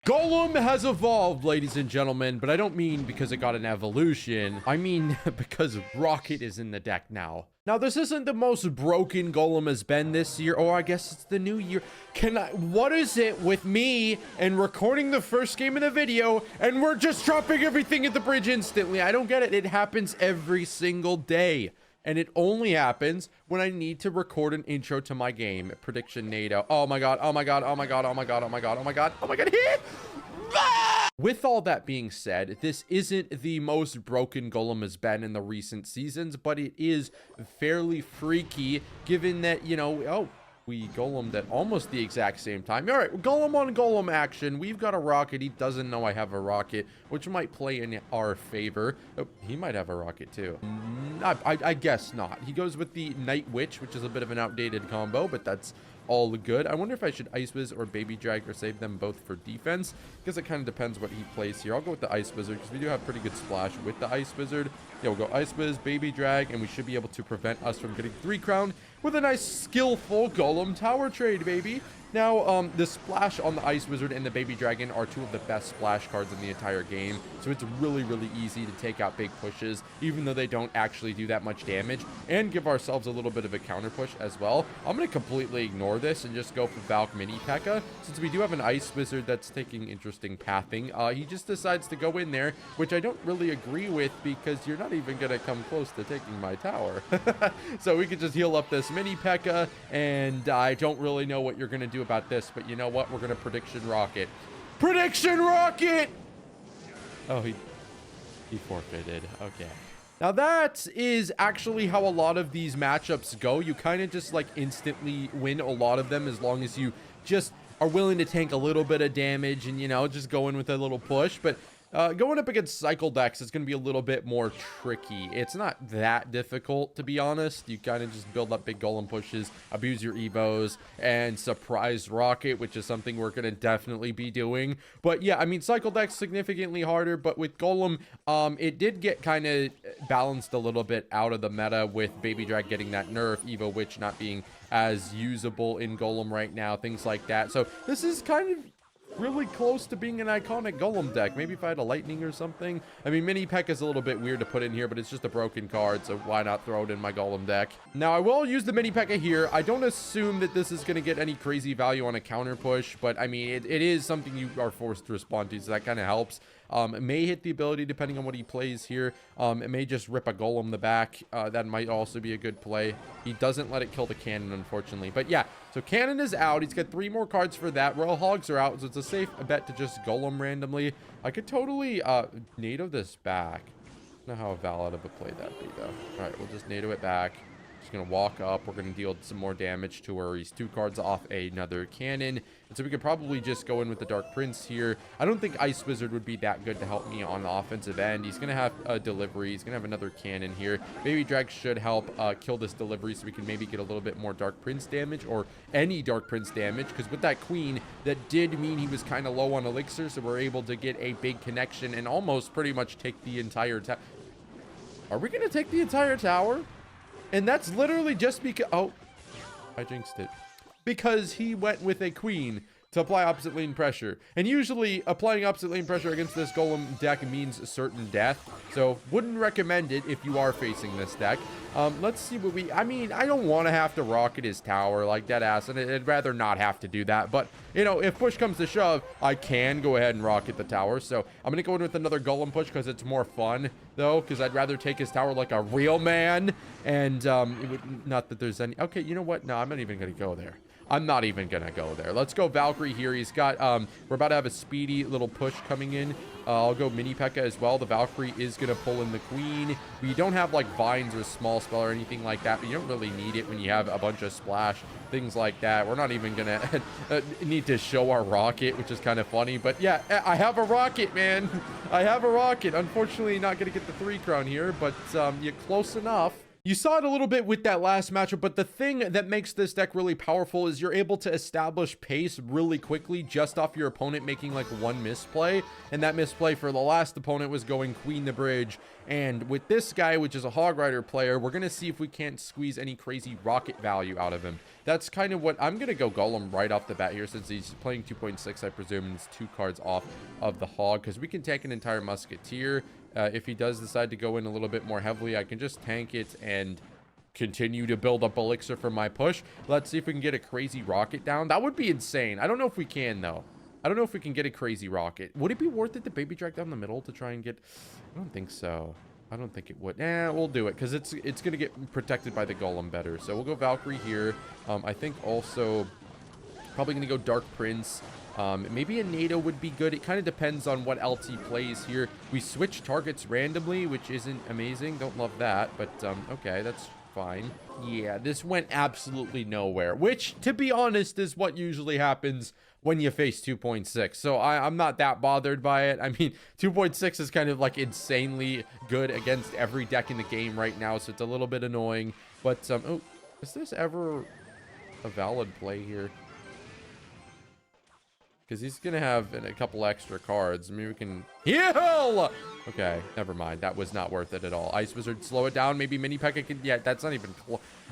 Golem has evolved, ladies and gentlemen, but I don't mean because it got an evolution. I mean because Rocket is in the deck now. Now, this isn't the most broken Golem has been this year. Oh, I guess it's the new year. What is it with me and recording the first game of the video and we're just dropping everything at the bridge instantly? I don't get it. It happens every single day. And it only happens when I need to record an intro to my game. Prediction NATO. Oh my god, oh my god, oh my god, oh my god, oh my god, oh my god, oh my god, hit! With all that being said, this isn't the most broken Golem has been in the recent seasons, but it is fairly freaky given that, you know, oh, we golemed at almost the exact same time. All right, golem on golem action. We've got a rocket. He doesn't know I have a rocket, which might play in our favor. Oh, he might have a rocket too. I guess not. He goes with the Night Witch, which is a bit of an outdated combo, but that's all good. I wonder if I should Ice Wiz or Baby Drag or save them both for defense, because it kind of depends what he plays here. I'll go with the Ice Wizard because we do have pretty good splash with the Ice Wizard. Yeah, we'll go Ice Wiz, Baby Drag, and we should be able to prevent us from getting 3 crown with a nice skillful Golem tower trade, baby. Now, the splash on the Ice Wizard and the Baby Dragon are 2 of the best splash cards in the entire game, so it's really, really easy to take out big pushes, even though they don't actually do that much damage, and give ourselves a little bit of a counter push as well. I'm going to completely ignore this and just go for Valk Mini P.E.K.K.A. Since we do have an Ice Wizard that's taking interesting pathing, he just decides to go in there, which I don't really agree with because you're not even going to come close to taking my tower. So we could just heal up this Mini P.E.K.K.A. and I don't really know what you're going to do about this, but you know what? We're gonna prediction rocket. Prediction rocket! Oh, he forfeited. Okay. Now that is actually how a lot of these matchups go. You kind of just like instantly win a lot of them as long as you just are willing to tank a little bit of damage and, you know, just go in with a little push. But going up against cycle decks is going to be a little bit more tricky. It's not that difficult, to be honest. You kind of just build up big golem pushes, abuse your evos, and surprise rocket, which is something we're going to definitely be doing. But yeah, I mean, cycle decks significantly harder, but with golem, it did get kind of balanced a little bit out of the meta with Baby Drag getting that nerf, Evo Witch not being as usable in golem right now, things like that. So this is kind of really close to being an iconic golem deck. Maybe if I had a lightning or something. I mean, Mini P.E.K.K.A. is a little bit weird to put in here, but it's just a broken card, so why not throw it in my golem deck? Now, I will use the Mini P.E.K.K.A. here. I don't assume that this is going to get any crazy value on a counter push, but I mean, it is something you are forced to respond to, so that kind of helps. It may hit the ability depending on what he plays here. It may just rip a golem the back. That might also be a good play. He doesn't let it kill the cannon, unfortunately. But yeah, so cannon is out. He's got 3 more cards for that. Royal Hogs are out, so it's a safe bet to just golem randomly. I could totally NATO this back. I don't know how valid of a play that'd be, though. All right, we'll just NATO it back. Just gonna walk up. We're gonna deal some more damage to her. He's 2 cards off another cannon, and so we could probably just go in with the Dark Prince here. I don't think Ice Wizard would be that good to help me on the offensive end. He's gonna have a delivery. He's gonna have another cannon here. Baby Drag should help kill this delivery, so we can maybe get a little bit more Dark Prince damage, or any Dark Prince damage, because with that Queen, that did mean he was kind of low on elixir, so we're able to get a big connection and almost pretty much take the entire tower. Are we gonna take the entire tower? And that's literally just because... Oh, I jinxed it. Because he went with a Queen to apply opposite lane pressure. And usually, applying opposite lane pressure against this Golem deck means certain death. So, wouldn't recommend it if you are facing this deck. Let's see what we... I mean, I don't want to have to rocket his tower like dead ass. And I'd rather not have to do that. But, you know, if push comes to shove, I can go ahead and rocket the tower. So, I'm going to go in with another Golem push because it's more fun, though. Because I'd rather take his tower like a real man. And, it would... Not that there's any... Okay, you know what? No, I'm not even going to go there. I'm not even gonna go there. Let's go Valkyrie here. He's got we're about to have a speedy little push coming in. I'll go Mini P.E.K.K.A. as well. The Valkyrie is gonna pull in the Queen. We don't have like vines or small spell or anything like that, but you don't really need it when you have a bunch of splash, things like that. We're not even gonna need to show our rocket, which is kind of funny, but yeah, I have a rocket, man. I have a rocket. Unfortunately, not gonna get the 3 crown here, but you're close enough. You saw it a little bit with that last matchup, but the thing that makes this deck really powerful is you're able to establish pace really quickly just off your opponent making like one misplay. And that misplay for the last opponent was going Queen the Bridge. And with this guy, which is a Hog Rider player, we're going to see if we can't squeeze any crazy rocket value out of him. That's kind of what I'm going to go Golem right off the bat here, since he's playing 2.6, I presume, and it's 2 cards off of the Hog, because we can take an entire Musketeer. If he does decide to go in a little bit more heavily, I can just tank it and continue to build up elixir for my push. Let's see if we can get a crazy rocket down. That would be insane. I don't know if we can, though. I don't know if we can get a crazy rocket. Would it be worth it to baby drag down the middle to try and get... I don't think so. I don't think it would. We'll do it, because it's going to get protected by the Golem better. So we'll go Valkyrie here. I think also probably going to go Dark Prince. Maybe a NATO would be good. It kind of depends on what LT plays here. We switch targets randomly, which isn't amazing. Don't love that, but okay, that's fine. Yeah, this went absolutely nowhere, which, to be honest, is what usually happens when you face 2.6. So I'm not that bothered by it. I mean, 2.6 is kind of like insanely good against every deck in the game right now, so it's a little bit annoying. But, oh, is this ever a valid play here? Because he's going to have a couple extra cards. Maybe we can heal. Okay, never mind. That was not worth it at all. Ice Wizard, slow it down. Maybe Mini P.E.K.K.A can... Yeah, that's not even...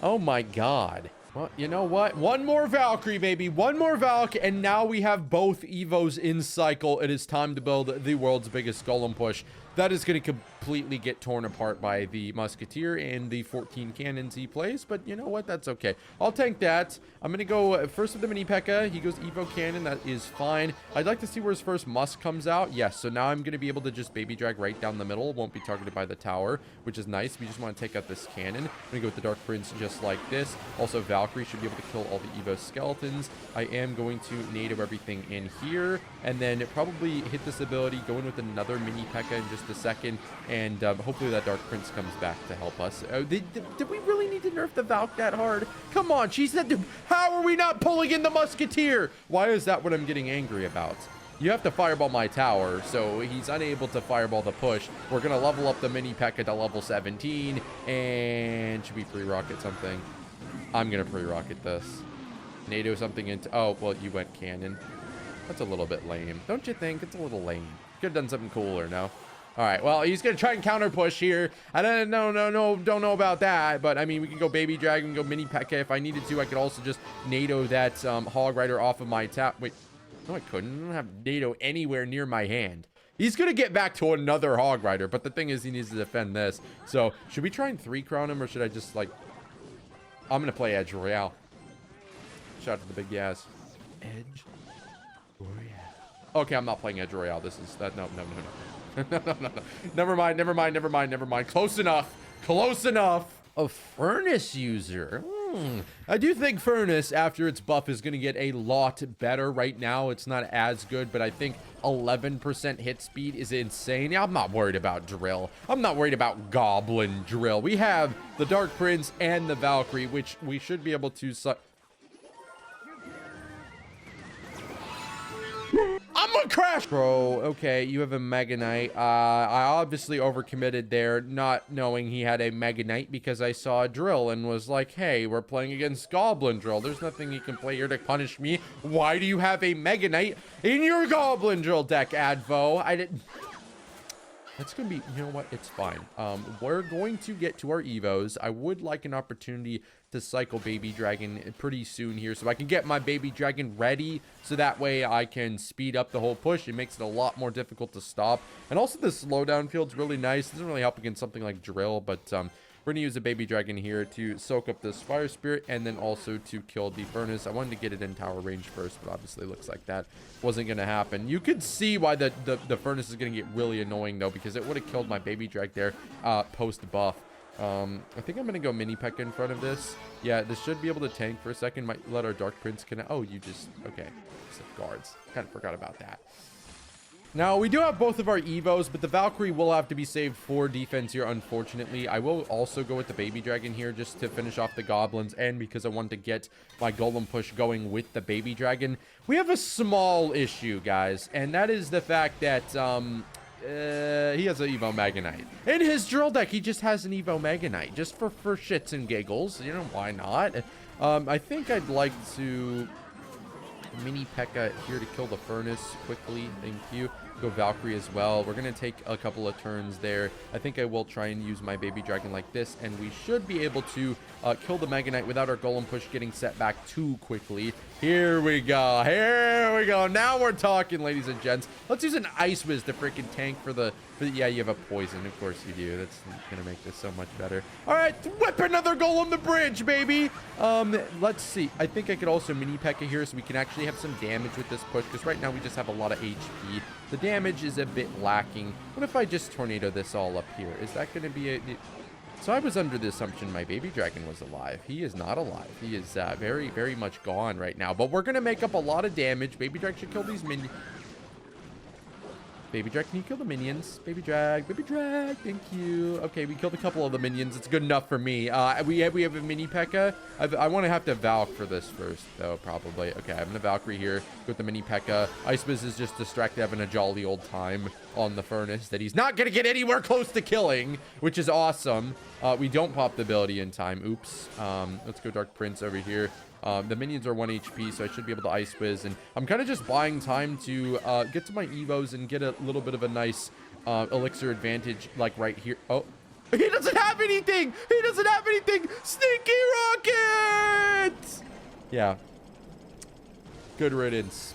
Oh, my God. Well, you know what? One more Valkyrie, baby. One more Valk, and now we have both Evos in cycle. It is time to build the world's biggest Golem push. That is going to completely get torn apart by the Musketeer and the 14 cannons he plays, but you know what? That's okay. I'll tank that. I'm going to go first with the Mini P.E.K.K.A. He goes Evo Cannon. That is fine. I'd like to see where his first Musk comes out. Yes, so now I'm going to be able to just baby drag right down the middle. Won't be targeted by the tower, which is nice. We just want to take out this cannon. I'm going to go with the Dark Prince just like this. Also, Valkyrie should be able to kill all the Evo skeletons. I am going to NATO everything in here, and then probably hit this ability, go in with another Mini P.E.K.K.A. in just a second, and hopefully that Dark Prince comes back to help us. Did we really need to nerf the Valk that hard? Come on, she said, how are we not pulling in the Musketeer? Why is that what I'm getting angry about? You have to fireball my tower, so he's unable to fireball the push. We're going to level up the Mini P.E.K.K.A to level 17, and should we pre-rocket something? I'm going to pre-rocket this. NATO something into... Oh, well, you went cannon. That's a little bit lame. Don't you think? It's a little lame. Could have done something cooler, no? All right, well, he's going to try and counter push here. I don't know about that, but I mean, we can go baby drag and go Mini P.E.K.K.A if I needed to. I could also just NATO that Hog Rider off of my tap. Wait, no, I couldn't. I don't have NATO anywhere near my hand. He's going to get back to another Hog Rider, but the thing is he needs to defend this. So should we try and 3-crown him, or should I just, like... I'm going to play Edge Royale. Shout out to the big Yaz. Edge Royale. Okay, I'm not playing Edge Royale. This is... that. No. No. Never mind. Close enough. A Furnace user. I do think Furnace, after its buff, is going to get a lot better. Right now, it's not as good, but I think 11% hit speed is insane. I'm not worried about Drill. I'm not worried about Goblin Drill. We have the Dark Prince and the Valkyrie, which we should be able to... I'm gonna crash, bro. Okay, you have a Mega Knight. I obviously overcommitted there, not knowing he had a Mega Knight, because I saw a Drill and was like, hey, we're playing against Goblin Drill. There's nothing you can play here to punish me. Why do you have a Mega Knight in your Goblin Drill deck, Advo? I didn't... That's gonna be, you know what, it's fine. We're going to get to our Evos. I would like an opportunity to cycle Baby Dragon pretty soon here, so I can get my Baby Dragon ready, so that way I can speed up the whole push. It makes it a lot more difficult to stop. And also the slowdown field's really nice. It doesn't really help against something like Drill, but we're gonna use a Baby Dragon here to soak up this Fire Spirit, and then also to kill the Furnace. I wanted to get it in tower range first, but obviously it looks like that wasn't gonna happen. You could see why the Furnace is gonna get really annoying, though, because it would have killed my Baby Drag there post buff. I think I'm gonna go Mini P.E.K.K.A in front of this. Yeah, this should be able to tank for a second. Might let our Dark Prince connect. Oh, you just... okay. Guards. Kind of forgot about that. Now, we do have both of our Evos, but the Valkyrie will have to be saved for defense here, unfortunately. I will also go with the Baby Dragon here just to finish off the Goblins, and because I want to get my Golem push going with the Baby Dragon. We have a small issue, guys, and that is the fact that He has an Evo Mega Knight. In his drill deck, he just has an Evo Mega Knight. Just for shits and giggles. You know, why not? I think I'd like to mini P.E.K.K.A. here to kill the furnace quickly. Thank you. Go Valkyrie as well. We're going to take a couple of turns there. I think I will try and use my baby dragon like this, and we should be able to kill the Mega Knight without our Golem push getting set back too quickly. Here we go. Here we go. Now we're talking, ladies and gents. Let's use an Ice Wiz to freaking tank for the... yeah, you have a poison. Of course you do. That's going to make this so much better. All right, whip another Golem the bridge, baby. Let's see. I think I could also mini P.E.K.K.A. here so we can actually have some damage with this push, because right now we just have a lot of HP. The damage is a bit lacking. What if I just tornado this all up here? Is that going to be a... So I was under the assumption my baby dragon was alive. He is not alive. He is very, very much gone right now. But we're going to make up a lot of damage. Baby dragon should kill these minions. Baby drag, can you kill the minions? Baby drag, thank you. Okay, we killed a couple of the minions. It's good enough for me. We have a mini P.E.K.K.A. I want to have to Valk for this first, though, probably. Okay, I'm going to Valkyrie here with the mini P.E.K.K.A. Ice Biz is just distracted, having a jolly old time on the furnace that he's not going to get anywhere close to killing, which is awesome. We don't pop the ability in time. Oops. Let's go Dark Prince over here. The minions are 1 HP, so I should be able to Ice Wiz. And I'm kind of just buying time to get to my Evos and get a little bit of a nice elixir advantage, like right here. Oh, he doesn't have anything! He doesn't have anything! Sneaky Rocket! Yeah. Good riddance.